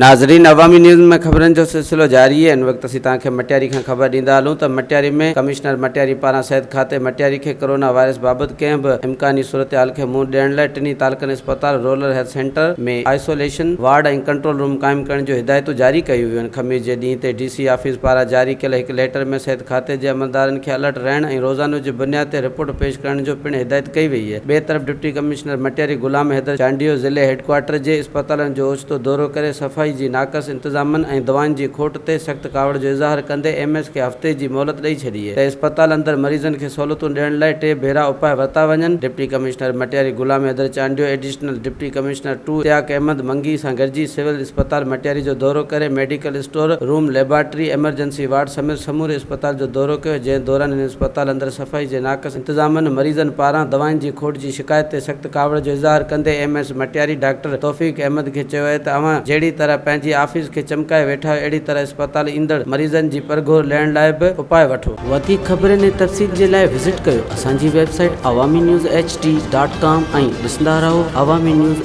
नाज़रीन, अवामी न्यूज़ में खबरन जो सिलसिलो जारी है। इन वक्त असीं तव्हांखे मटियारी खां ख़बर ॾींदा हलूं त मटियारी में कमिश्नर मटियारी पारां सिहत खाते मटियारी खे कोरोना वायरस बाबति कंहिं बि इम्कानी सूरत हाल खे मुंहुं ॾियण लाइ टिनी तालुकनि इस्पताल रूरल हेल्थ सेंटर में आइसोलेशन वार्ड ऐं कंट्रोल रूम क़ाइमु करण जो हिदायतूं जारी कयूं वियूं आहिनि। ख़मीस जे ॾींहं ते DC ऑफिस पारां जारी कयल हिकु लेटर में सिहत खाते जे अमलदारनि खे अलर्ट रहण ऐं रोज़ानो जी बुनियाद ते रिपोर्ट पेश करण जो पिणु हिदायत कई वई आहे। ॿिए तरफ़ डिप्टी कमिश्नर मटियारी गुलाम हैदर चांडियो ज़िले हेडक्वार्टर जे इस्पतालनि जो ओचितो दौरो करे सफ़ाई जी नाक़स इंतजामनि ऐं दवाउनि जी खोट ते सख़्त कावड़ जो इज़हार कंदे MS खे हफ़्ते जी मोहलत ॾेई छॾी आहे त इस्पताल अंदरि मरीज़नि खे सहूलियतूं ॾियण लाइ 3 भेरा उपाय वरिता वञनि। Deputy commissioner Matiari Ghulam Haider Chandio additional deputy commissioner 2 Ishtiaq Ahmed Mangi सां गॾिजी सिविल इस्पताल मटियारी जो दौरो करे medical store room laboratory emergency ward समेत समूरे इस्पताल जो दौरो कयो, जंहिं दौरान इन इस्पताल अंदरि सफ़ाई जे नाक़स इंतजामनि मरीज़नि पारां दवाउनि जी खोट जी शिकायत ते सख़्त कावड़ जो इज़हार कंदे MS मटियारी डॉक्टर तौफ़ीक अहमद खे चयो आहे त अवां जहिड़ी तरह पंहिंजी ऑफिस खे चमकाए वेठा आहियो, अहिड़ी तरह इस्पताल ईंदड़ मरीज़नि जी परघोर लहण लाइ बि उपाय वठो। वधीक ख़बरनि ऐं तफ़सील जे लाइ विज़िट कयो असांजी वेबसाइट awamiNewsHD.com ऐं ॾिसंदा रहो अवामी न्यूज़